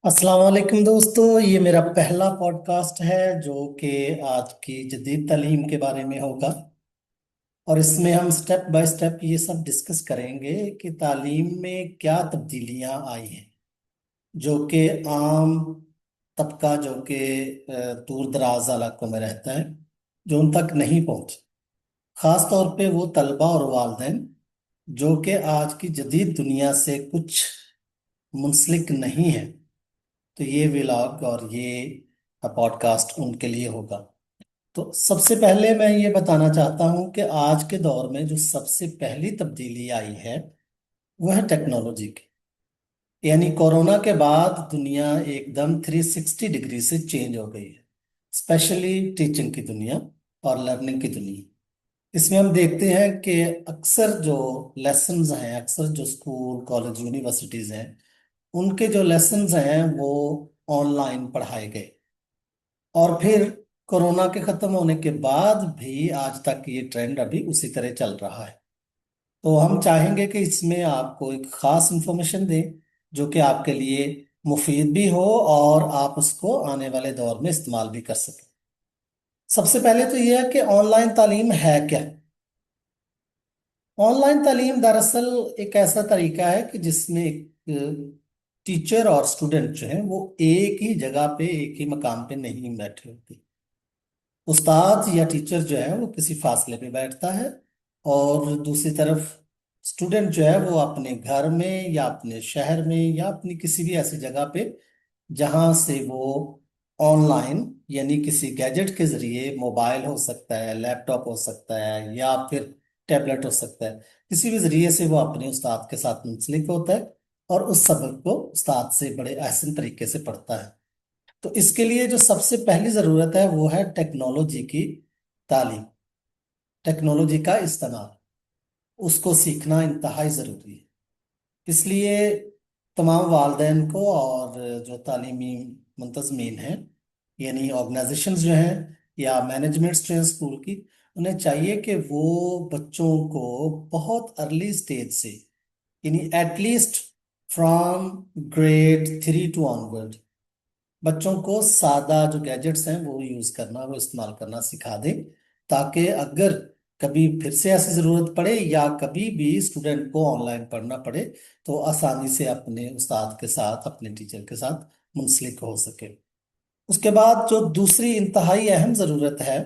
अस्सलाम वालेकुम दोस्तों, ये मेरा पहला पॉडकास्ट है जो कि आज की जदीद तालीम के बारे में होगा। और इसमें हम स्टेप बाय स्टेप ये सब डिस्कस करेंगे कि तालीम में क्या तब्दीलियां आई हैं जो कि आम तबका जो कि दूर दराज इलाकों में रहता है, जो उन तक नहीं पहुंचे। खास तौर पे वो तलबा और वालिदैन जो कि आज की जदीद दुनिया से कुछ मुंसलिक नहीं है। तो ये व्लॉग और ये पॉडकास्ट उनके लिए होगा। तो सबसे पहले मैं ये बताना चाहता हूं कि आज के दौर में जो सबसे पहली तब्दीली आई है वो है टेक्नोलॉजी की। यानी कोरोना के बाद दुनिया एकदम 360 डिग्री से चेंज हो गई है, स्पेशली टीचिंग की दुनिया और लर्निंग की दुनिया। इसमें हम देखते हैं कि अक्सर जो लेसन्स हैं, अक्सर जो स्कूल कॉलेज यूनिवर्सिटीज हैं, उनके जो लेसन्स हैं वो ऑनलाइन पढ़ाए गए। और फिर कोरोना के खत्म होने के बाद भी आज तक ये ट्रेंड अभी उसी तरह चल रहा है। तो हम चाहेंगे कि इसमें आपको एक खास इंफॉर्मेशन दें जो कि आपके लिए मुफीद भी हो और आप उसको आने वाले दौर में इस्तेमाल भी कर सकें। सबसे पहले तो यह है कि ऑनलाइन तालीम है क्या। ऑनलाइन तालीम दरअसल एक ऐसा तरीका है कि जिसमें एक टीचर और स्टूडेंट जो है वो एक ही जगह पे एक ही मकाम पे नहीं बैठे होते। उस्ताद या टीचर जो है वो किसी फासले पे बैठता है और दूसरी तरफ स्टूडेंट जो है वो अपने घर में या अपने शहर में या अपनी किसी भी ऐसी जगह पे जहां से वो ऑनलाइन यानी किसी गैजेट के जरिए, मोबाइल हो सकता है, लैपटॉप हो सकता है या फिर टैबलेट हो सकता है, किसी भी जरिए से वो अपने उस्ताद के साथ मुंसलिक होता है और उस सबक को उस्ताद से बड़े आसान तरीके से पढ़ता है। तो इसके लिए जो सबसे पहली जरूरत है वो है टेक्नोलॉजी की तालीम। टेक्नोलॉजी का इस्तेमाल, उसको सीखना इंतहाई जरूरी है। इसलिए तमाम वालदेन को और जो तालीमी मुंतजमीन हैं, यानी ऑर्गेनाइजेशंस जो हैं या मैनेजमेंट्स जो हैं स्कूल की, उन्हें चाहिए कि वो बच्चों को बहुत अर्ली स्टेज से, यानी at least from grade 3 to onward, बच्चों को सादा जो गैजेट्स हैं वो यूज करना, वो इस्तेमाल करना सिखा दें, ताकि अगर कभी फिर से ऐसी जरूरत पड़े या कभी भी स्टूडेंट को ऑनलाइन पढ़ना पड़े तो आसानी से अपने उस्ताद के साथ, अपने टीचर के साथ मुंसलिक हो सके। उसके बाद जो दूसरी इंतहाई अहम जरूरत है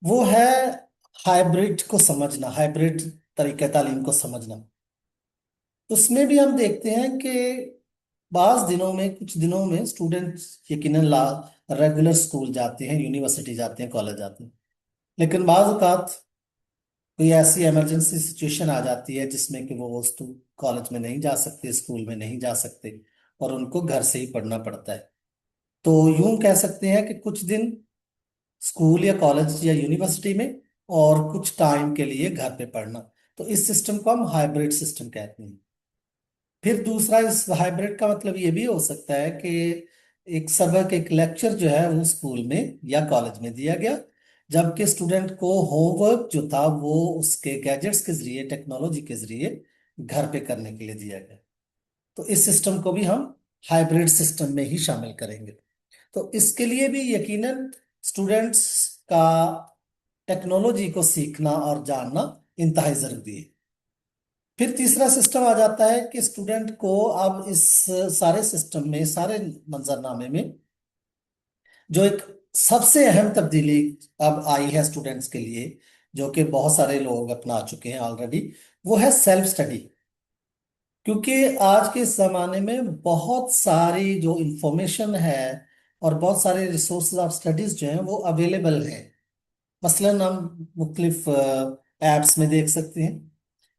वो है हाइब्रिड को समझना, हाइब्रिड तरीके तालीम को समझना। उसमें भी हम देखते हैं कि बाज दिनों में, कुछ दिनों में स्टूडेंट्स यकीनन ला रेगुलर स्कूल जाते हैं, यूनिवर्सिटी जाते हैं, कॉलेज जाते हैं। लेकिन बाज औकात कोई ऐसी इमरजेंसी सिचुएशन आ जाती है जिसमें कि वो कॉलेज में नहीं जा सकते, स्कूल में नहीं जा सकते और उनको घर से ही पढ़ना पड़ता है। तो यूं कह सकते हैं कि कुछ दिन स्कूल या कॉलेज या यूनिवर्सिटी में और कुछ टाइम के लिए घर पे पढ़ना। तो इस सिस्टम को हम हाइब्रिड सिस्टम कहते हैं। फिर दूसरा इस हाइब्रिड का मतलब ये भी हो सकता है कि एक सबक, एक लेक्चर जो है वो स्कूल में या कॉलेज में दिया गया, जबकि स्टूडेंट को होमवर्क जो था वो उसके गैजेट्स के जरिए, टेक्नोलॉजी के जरिए घर पे करने के लिए दिया गया। तो इस सिस्टम को भी हम हाइब्रिड सिस्टम में ही शामिल करेंगे। तो इसके लिए भी यकीनन स्टूडेंट्स का टेक्नोलॉजी को सीखना और जानना इंतहाई जरूरी है। फिर तीसरा सिस्टम आ जाता है कि स्टूडेंट को अब इस सारे सिस्टम में, सारे मंजरनामे में जो एक सबसे अहम तब्दीली अब आई है स्टूडेंट्स के लिए, जो कि बहुत सारे लोग अपना चुके हैं ऑलरेडी, वो है सेल्फ स्टडी। क्योंकि आज के जमाने में बहुत सारी जो इंफॉर्मेशन है और बहुत सारे रिसोर्सेज ऑफ स्टडीज जो हैं वो अवेलेबल हैं। मसलन हम मुख्तलिफ एप्स में देख सकते हैं,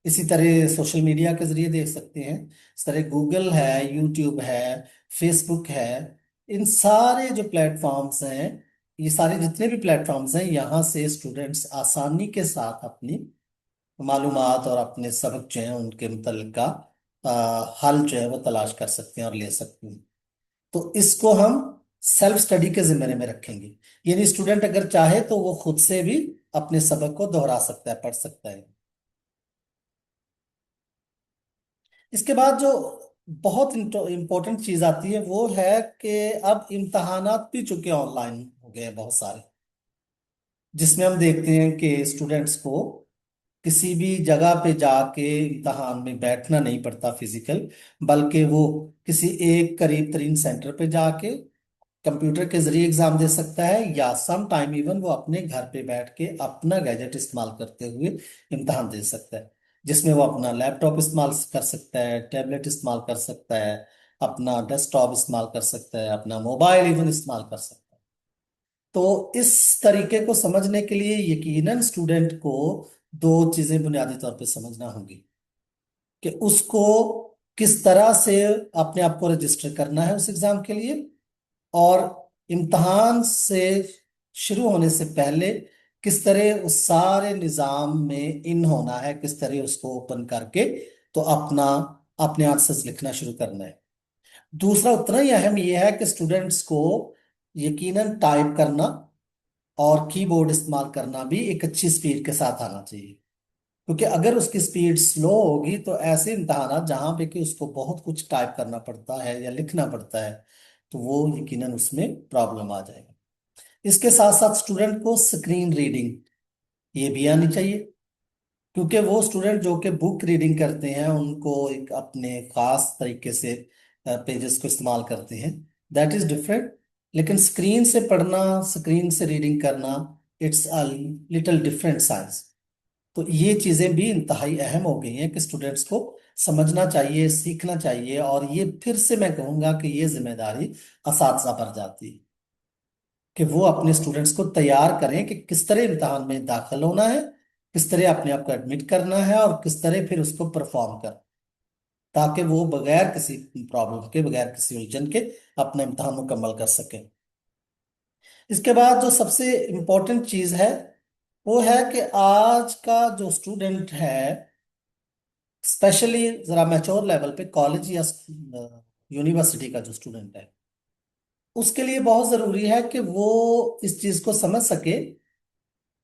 इसी तरह सोशल मीडिया के जरिए देख सकते हैं। इस तरह गूगल है, यूट्यूब है, फेसबुक है। इन सारे जो प्लेटफॉर्म्स हैं, ये सारे जितने भी प्लेटफॉर्म्स हैं, यहाँ से स्टूडेंट्स आसानी के साथ अपनी मालूमात और अपने सबक जो हैं उनके मुतल्लिक का हल जो है वो तलाश कर सकते हैं और ले सकते हैं। तो इसको हम सेल्फ स्टडी के जिम्मे में रखेंगे। यानी स्टूडेंट अगर चाहे तो वो खुद से भी अपने सबक को दोहरा सकता है, पढ़ सकता है। इसके बाद जो बहुत इंपॉर्टेंट चीज आती है, वो है कि अब इम्तहानात भी चूंकि ऑनलाइन हो गए हैं बहुत सारे, जिसमें हम देखते हैं कि स्टूडेंट्स को किसी भी जगह पे जाके इम्तहान में बैठना नहीं पड़ता फिजिकल, बल्कि वो किसी एक करीब तरीन सेंटर पे जाके कंप्यूटर के जरिए एग्जाम दे सकता है, या सम टाइम इवन वो अपने घर पे बैठ के अपना गैजेट इस्तेमाल करते हुए इम्तहान दे सकता है, जिसमें वो अपना लैपटॉप इस्तेमाल कर सकता है, टैबलेट इस्तेमाल कर सकता है, अपना डेस्कटॉप इस्तेमाल कर सकता है, अपना मोबाइल इवन इस्तेमाल कर सकता है। तो इस तरीके को समझने के लिए यकीनन स्टूडेंट को दो चीजें बुनियादी तौर पे समझना होंगी, कि उसको किस तरह से अपने आप को रजिस्टर करना है उस एग्जाम के लिए, और इम्तहान से शुरू होने से पहले किस तरह उस सारे निजाम में इन होना है, किस तरह उसको ओपन करके तो अपना अपने आंसर्स लिखना शुरू करना है। दूसरा उतना ही अहम यह है कि स्टूडेंट्स को यकीनन टाइप करना और कीबोर्ड इस्तेमाल करना भी एक अच्छी स्पीड के साथ आना चाहिए, क्योंकि अगर उसकी स्पीड स्लो होगी तो ऐसे इम्तहानात जहां पे कि उसको बहुत कुछ टाइप करना पड़ता है या लिखना पड़ता है, तो वो यकीनन उसमें प्रॉब्लम आ जाएगा। इसके साथ साथ स्टूडेंट को स्क्रीन रीडिंग ये भी आनी चाहिए, क्योंकि वो स्टूडेंट जो कि बुक रीडिंग करते हैं उनको एक अपने खास तरीके से पेजेस को इस्तेमाल करते हैं, दैट इज डिफरेंट। लेकिन स्क्रीन से पढ़ना, स्क्रीन से रीडिंग करना, it's a little different science. तो ये चीजें भी इंतहाई अहम हो गई हैं कि स्टूडेंट्स को समझना चाहिए, सीखना चाहिए, और ये फिर से मैं कहूंगा कि ये जिम्मेदारी असातिज़ा पर जाती है कि वो अपने स्टूडेंट्स को तैयार करें कि किस तरह इम्तहान में दाखिल होना है, किस तरह अपने आप को एडमिट करना है, और किस तरह फिर उसको परफॉर्म कर, ताकि वो बगैर किसी प्रॉब्लम के, बगैर किसी उलझन के अपना इम्तहान मुकम्मल कर सकें। इसके बाद जो सबसे इम्पोर्टेंट चीज है वो है कि आज का जो स्टूडेंट है, स्पेशली जरा मैच्योर लेवल पे कॉलेज या यूनिवर्सिटी का जो स्टूडेंट है, उसके लिए बहुत जरूरी है कि वो इस चीज को समझ सके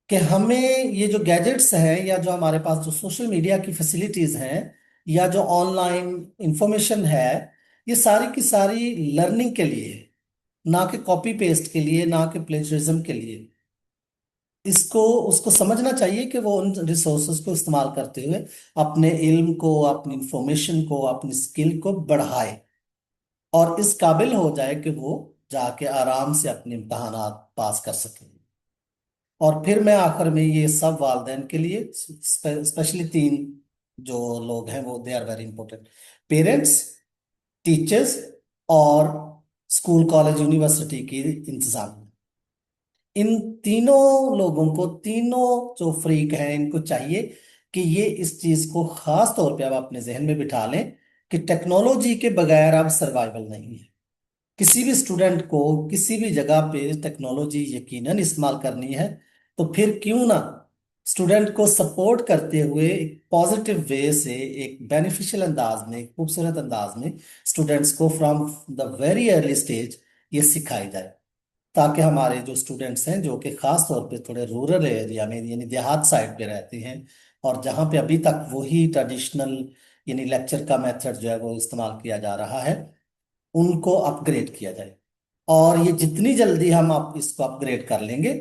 कि हमें ये जो गैजेट्स हैं, या जो हमारे पास जो सोशल मीडिया की फैसिलिटीज हैं, या जो ऑनलाइन इंफॉर्मेशन है, ये सारी की सारी लर्निंग के लिए है, ना कि कॉपी पेस्ट के लिए, ना कि प्लेजरिज्म के लिए। इसको उसको समझना चाहिए कि वो उन रिसोर्सेज को इस्तेमाल करते हुए अपने इल्म को, अपनी इंफॉर्मेशन को, अपनी स्किल को बढ़ाए, और इस काबिल हो जाए कि वो जाके आराम से अपने इम्तहानात पास कर सके। और फिर मैं आखिर में ये सब वालिदैन के लिए, स्पेशली तीन जो लोग हैं वो they are very important: parents, teachers, और स्कूल कॉलेज यूनिवर्सिटी की इंतजाम। इन तीनों लोगों को, तीनों जो फ्रीक हैं, इनको चाहिए कि ये इस चीज को खास तौर पे अब अपने जहन में बिठा लें कि टेक्नोलॉजी के बगैर अब सर्वाइवल नहीं है। किसी भी स्टूडेंट को किसी भी जगह पे टेक्नोलॉजी यकीनन इस्तेमाल करनी है, तो फिर क्यों ना स्टूडेंट को सपोर्ट करते हुए एक पॉजिटिव वे से, एक बेनिफिशियल अंदाज में, एक खूबसूरत अंदाज में स्टूडेंट्स को from the very early stage ये सिखाई जाए, ताकि हमारे जो स्टूडेंट्स हैं जो कि खास तौर पे थोड़े रूरल एरिया में यानी देहात साइड पे रहते हैं, और जहाँ पे अभी तक वही ट्रेडिशनल यानी लेक्चर का मेथड जो है वो इस्तेमाल किया जा रहा है, उनको अपग्रेड किया जाए। और ये जितनी जल्दी हम आप इसको अपग्रेड कर लेंगे,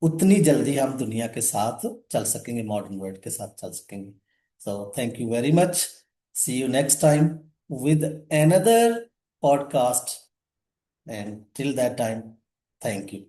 उतनी जल्दी हम दुनिया के साथ चल सकेंगे, मॉडर्न वर्ल्ड के साथ चल सकेंगे। So thank you very much. See you next time with another podcast, and till that time, thank you.